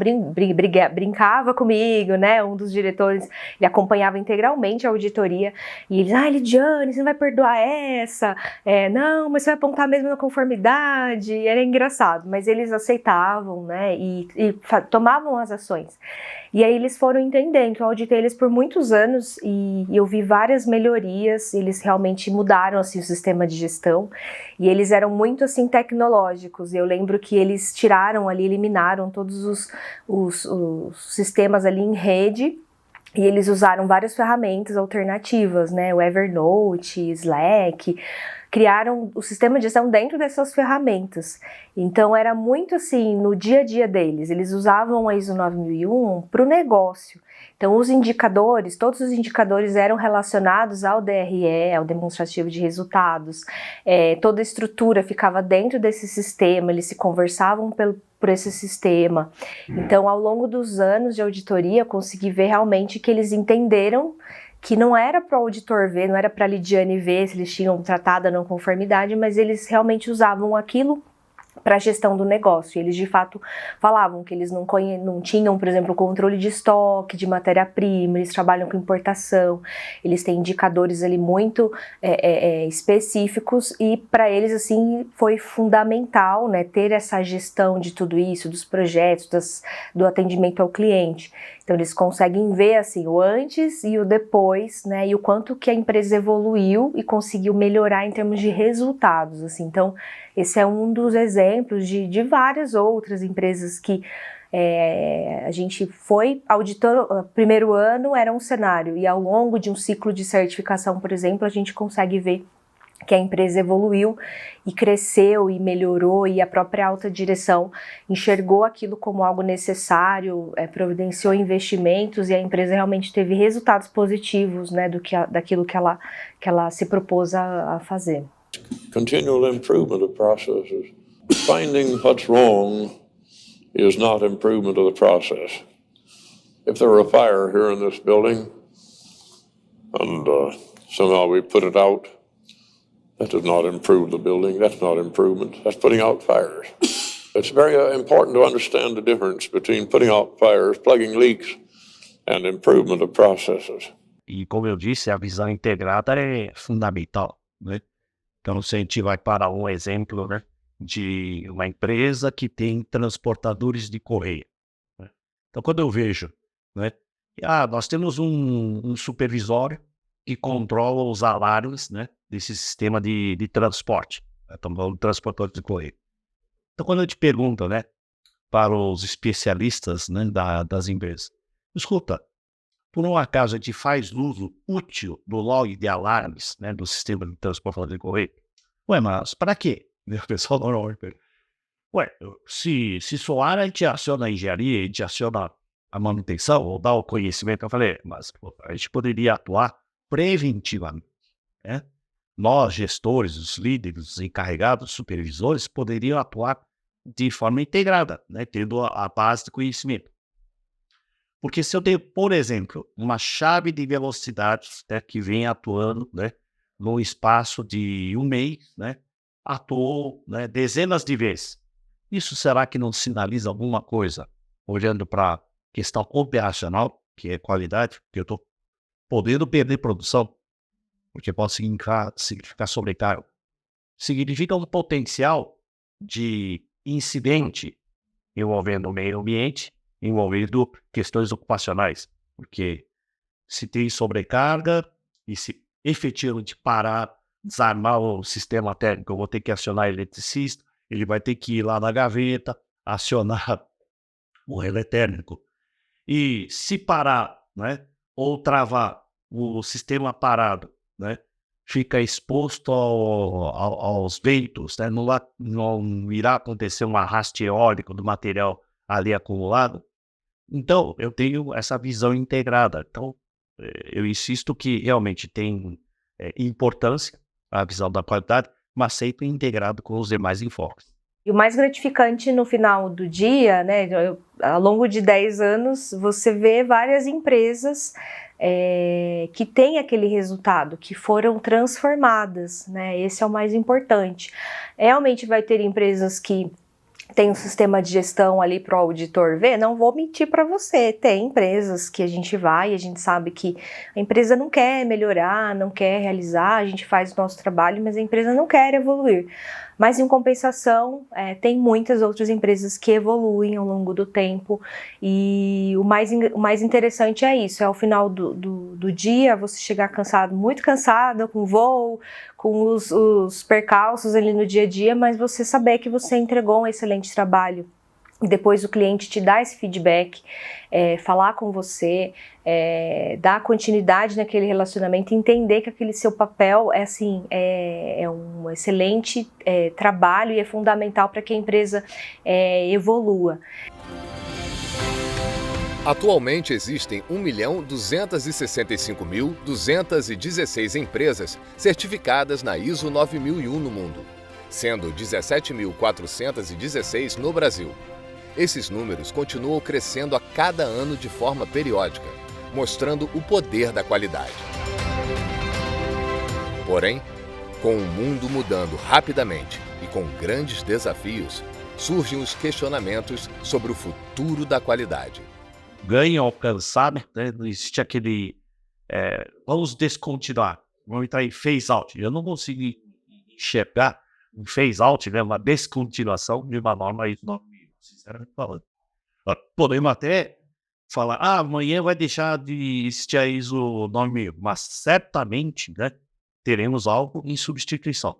brincava comigo, né? Um dos diretores, ele acompanhava integralmente a auditoria, e eles, Lidiane, você não vai perdoar essa? Não, mas você vai apontar mesmo na conformidade. Era engraçado, mas eles aceitavam, né? E tomavam as ações. E aí eles foram entendendo, eu auditei eles por muitos anos e eu vi várias melhorias, eles realmente mudaram assim, o sistema de gestão e eles eram muito assim tecnológicos. Eu lembro que eles tiraram ali, eliminaram todos os sistemas ali em rede e eles usaram várias ferramentas alternativas, né, o Evernote, Slack, criaram o sistema de gestão dentro dessas ferramentas. Então era muito assim, no dia a dia deles, eles usavam a ISO 9001 para o negócio. Então os indicadores, todos os indicadores eram relacionados ao DRE, ao demonstrativo de resultados, toda a estrutura ficava dentro desse sistema, eles se conversavam por esse sistema. Então ao longo dos anos de auditoria, eu consegui ver realmente que eles entenderam que não era para o auditor ver, não era para a Lidiane ver se eles tinham tratado a não conformidade, mas eles realmente usavam aquilo para a gestão do negócio. E eles de fato falavam que eles não tinham, por exemplo, controle de estoque, de matéria-prima, eles trabalham com importação, eles têm indicadores ali muito específicos e para eles assim foi fundamental, né, ter essa gestão de tudo isso, dos projetos, do atendimento ao cliente. Então eles conseguem ver assim o antes e o depois, né, e o quanto que a empresa evoluiu e conseguiu melhorar em termos de resultados, assim. Então esse é um dos exemplos de várias outras empresas que a gente foi auditor. Primeiro ano era um cenário e ao longo de um ciclo de certificação, por exemplo, a gente consegue ver que a empresa evoluiu e cresceu e melhorou e a própria alta direção enxergou aquilo como algo necessário, providenciou investimentos e a empresa realmente teve resultados positivos, né, daquilo que ela se propôs a fazer. Continual improvement of processes. Finding what's wrong is not improvement of the process. If there were a fire here in this building and somehow we put it out, that does not improve the building. That's not improvement. That's putting out fires. It's very important to understand the difference between putting out fires, plugging leaks, and improvement of processes. E como eu disse, a visão integrada é fundamental, né? Então, se a gente vai para um exemplo, né, de uma empresa que tem transportadores de correio, né? Então, quando eu vejo, né, nós temos um supervisório que controla os alarmes, né, desse sistema de transporte, né? Estamos falando de transportadores de correio. Então, quando eu te pergunto, né, para os especialistas, né, das empresas, escuta, por um acaso a gente faz uso útil do log de alarmes, né, do sistema de transporte de correio? Ué, mas para quê? O pessoal normalmente pergunta. Ué, se soar, a gente aciona a engenharia, a gente aciona a manutenção, ou dá o conhecimento. Eu falei, mas a gente poderia atuar preventivamente, né? Nós, gestores, os líderes, os encarregados, os supervisores, poderiam atuar de forma integrada, né, tendo a base de conhecimento. Porque se eu tenho, por exemplo, uma chave de velocidades, né, que vem atuando, né, no espaço de um mês, né, atuou, né, dezenas de vezes. Isso será que não sinaliza alguma coisa? Olhando para a questão operacional, que é qualidade, que eu estou podendo perder produção, porque pode significar sobrecarga. Significa um potencial de incidente envolvendo o meio ambiente, envolvendo questões ocupacionais, porque se tem sobrecarga e se efetivamente parar, desarmar o sistema térmico, eu vou ter que acionar eletricista, ele vai ter que ir lá na gaveta, acionar o relé térmico. E se parar, né, ou travar o sistema parado, né, fica exposto aos ventos, né, não irá acontecer um arraste eólico do material ali acumulado. Então, eu tenho essa visão integrada. Então, eu insisto que realmente tem importância a visão da qualidade, mas sempre integrado com os demais enfoques. E o mais gratificante no final do dia, né, ao longo de 10 anos, você vê várias empresas que têm aquele resultado, que foram transformadas, né, esse é o mais importante. Realmente vai ter empresas que tem um sistema de gestão ali para o auditor ver, não vou mentir para você, tem empresas que a gente vai e a gente sabe que a empresa não quer melhorar, não quer realizar, a gente faz o nosso trabalho, mas a empresa não quer evoluir. Mas em compensação, tem muitas outras empresas que evoluem ao longo do tempo e o mais interessante é isso, é ao final do dia você chegar cansado, muito cansado, com voo, com os percalços ali no dia a dia, mas você saber que você entregou um excelente trabalho. E depois o cliente te dá esse feedback, falar com você, dar continuidade naquele relacionamento, entender que aquele seu papel é um excelente trabalho e é fundamental para que a empresa evolua. Atualmente existem 1.265.216 empresas certificadas na ISO 9001 no mundo, sendo 17.416 no Brasil. Esses números continuam crescendo a cada ano de forma periódica, mostrando o poder da qualidade. Porém, com o mundo mudando rapidamente e com grandes desafios, surgem os questionamentos sobre o futuro da qualidade. Ganho alcançar, né? Não existe aquele vamos descontinuar, vamos entrar em phase out. Eu não consigo enxergar um phase out, né? Uma descontinuação de uma norma ISO 9001, sinceramente falando. Podemos até falar, amanhã vai deixar de existir a ISO 9001, mas certamente, né, teremos algo em substituição.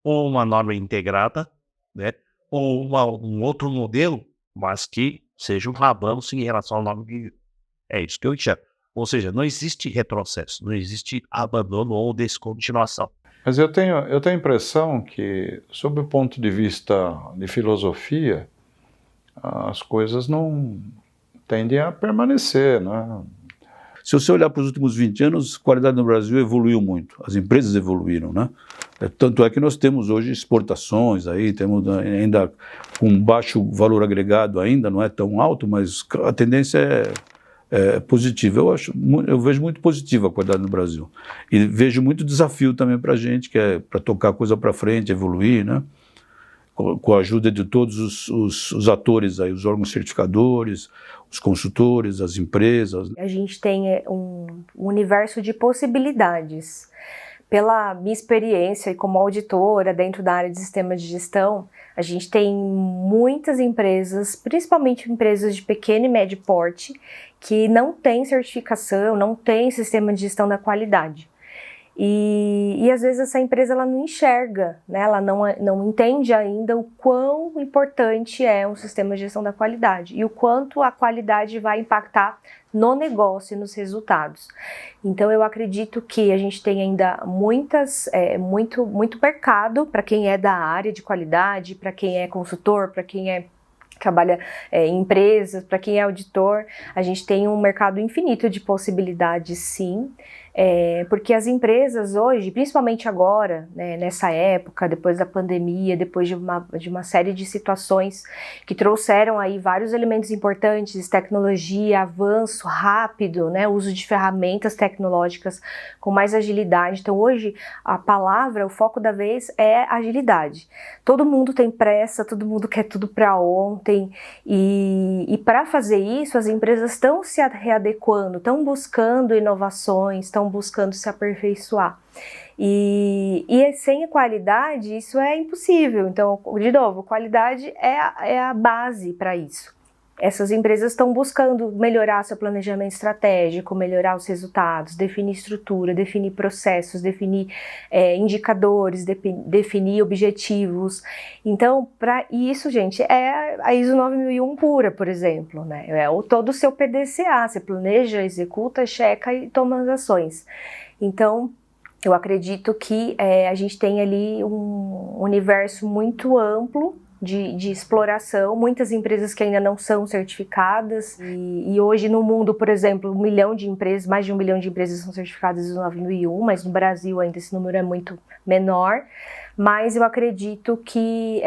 Ou uma norma integrada, né, ou um outro modelo, mas que seja um avanço em relação ao 9001. É isso que eu enxergo. Ou seja, não existe retrocesso, não existe abandono ou descontinuação. Mas eu tenho a impressão que, sob o ponto de vista de filosofia, as coisas não tendem a permanecer, né? Se você olhar para os últimos 20 anos, a qualidade no Brasil evoluiu muito, as empresas evoluíram, né? Tanto é que nós temos hoje exportações, aí temos ainda com baixo valor agregado ainda, não é tão alto, mas a tendência é positiva. Eu vejo muito positiva a qualidade no Brasil. E vejo muito desafio também para a gente, que é para tocar a coisa para frente, evoluir, né? Com a ajuda de todos os atores, aí, os órgãos certificadores, os consultores, as empresas. A gente tem um universo de possibilidades. Pela minha experiência e como auditora dentro da área de sistemas de gestão, a gente tem muitas empresas, principalmente empresas de pequeno e médio porte, que não têm certificação, não têm sistema de gestão da qualidade. E às vezes essa empresa ela não enxerga, né? Ela não entende ainda o quão importante é um sistema de gestão da qualidade e o quanto a qualidade vai impactar no negócio e nos resultados. Então eu acredito que a gente tem ainda muito mercado para quem é da área de qualidade, para quem é consultor, para quem trabalha em empresas, para quem é auditor. A gente tem um mercado infinito de possibilidades, sim. Porque as empresas hoje, principalmente agora, né, nessa época, depois da pandemia, depois de uma série de situações que trouxeram aí vários elementos importantes, tecnologia, avanço rápido, né, uso de ferramentas tecnológicas com mais agilidade. Então hoje a palavra, o foco da vez é agilidade. Todo mundo tem pressa, todo mundo quer tudo para ontem e para fazer isso as empresas estão se readequando, estão buscando inovações, estão buscando se aperfeiçoar. E sem a qualidade isso é impossível. Então, de novo, qualidade é a base para isso. Essas empresas estão buscando melhorar seu planejamento estratégico, melhorar os resultados, definir estrutura, definir processos, definir indicadores, definir objetivos. Então, para isso, gente, é a ISO 9001 pura, por exemplo, né? Todo o seu PDCA, você planeja, executa, checa e toma as ações. Então, eu acredito que a gente tem ali um universo muito amplo de exploração, muitas empresas que ainda não são certificadas e hoje no mundo, por exemplo, 1 milhão de empresas, mais de 1 milhão de empresas são certificadas no 9001, mas no Brasil ainda esse número é muito menor, mas eu acredito que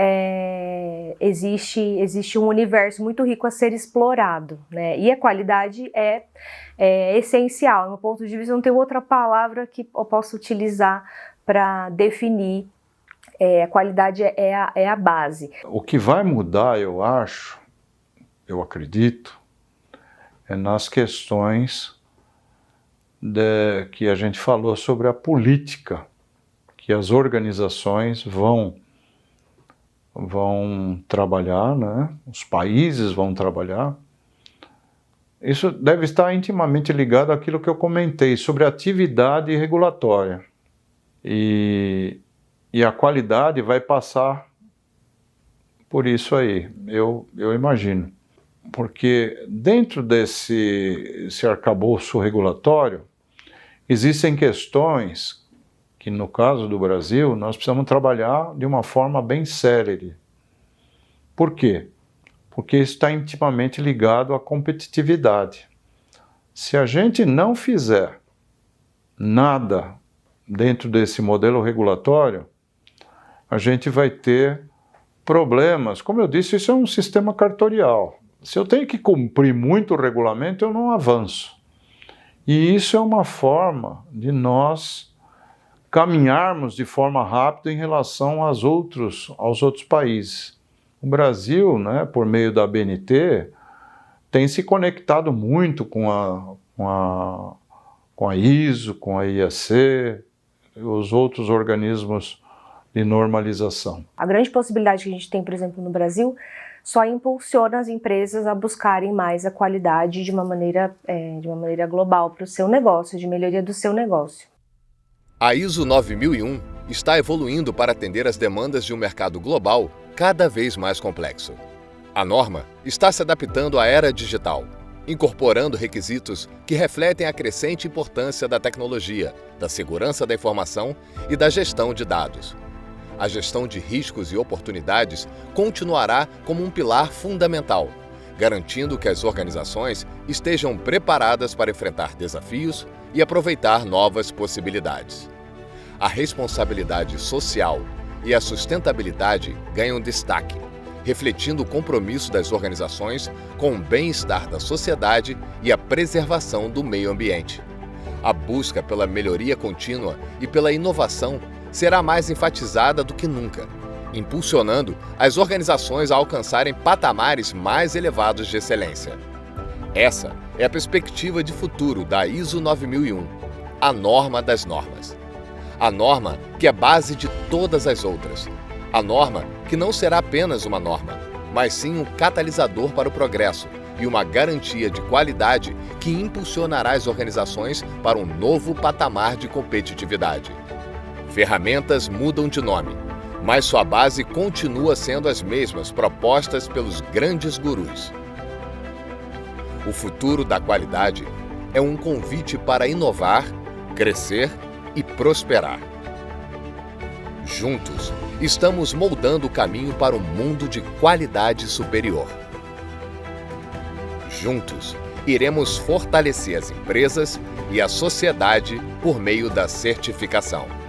existe um universo muito rico a ser explorado, né? E a qualidade é essencial, no meu ponto de vista não tem outra palavra que eu possa utilizar para definir. A qualidade é a base. O que vai mudar, eu acho, eu acredito, é nas questões que a gente falou sobre a política, que as organizações vão trabalhar, né? Os países vão trabalhar. Isso deve estar intimamente ligado àquilo que eu comentei sobre atividade regulatória. E a qualidade vai passar por isso aí, eu imagino. Porque dentro desse arcabouço regulatório, existem questões que, no caso do Brasil, nós precisamos trabalhar de uma forma bem célere. Por quê? Porque isso está intimamente ligado à competitividade. Se a gente não fizer nada dentro desse modelo regulatório, a gente vai ter problemas. Como eu disse, isso é um sistema cartorial. Se eu tenho que cumprir muito o regulamento, eu não avanço. E isso é uma forma de nós caminharmos de forma rápida em relação aos outros países. O Brasil, né, por meio da ABNT, tem se conectado muito com a ISO, com a IAC, os outros organismos de normalização. A grande possibilidade que a gente tem, por exemplo, no Brasil, só impulsiona as empresas a buscarem mais a qualidade de uma maneira global para o seu negócio, de melhoria do seu negócio. A ISO 9001 está evoluindo para atender às demandas de um mercado global cada vez mais complexo. A norma está se adaptando à era digital, incorporando requisitos que refletem a crescente importância da tecnologia, da segurança da informação e da gestão de dados. A gestão de riscos e oportunidades continuará como um pilar fundamental, garantindo que as organizações estejam preparadas para enfrentar desafios e aproveitar novas possibilidades. A responsabilidade social e a sustentabilidade ganham destaque, refletindo o compromisso das organizações com o bem-estar da sociedade e a preservação do meio ambiente. A busca pela melhoria contínua e pela inovação será mais enfatizada do que nunca, impulsionando as organizações a alcançarem patamares mais elevados de excelência. Essa é a perspectiva de futuro da ISO 9001, a norma das normas. A norma que é base de todas as outras. A norma que não será apenas uma norma, mas sim um catalisador para o progresso e uma garantia de qualidade que impulsionará as organizações para um novo patamar de competitividade. Ferramentas mudam de nome, mas sua base continua sendo as mesmas propostas pelos grandes gurus. O futuro da qualidade é um convite para inovar, crescer e prosperar. Juntos, estamos moldando o caminho para um mundo de qualidade superior. Juntos, iremos fortalecer as empresas e a sociedade por meio da certificação.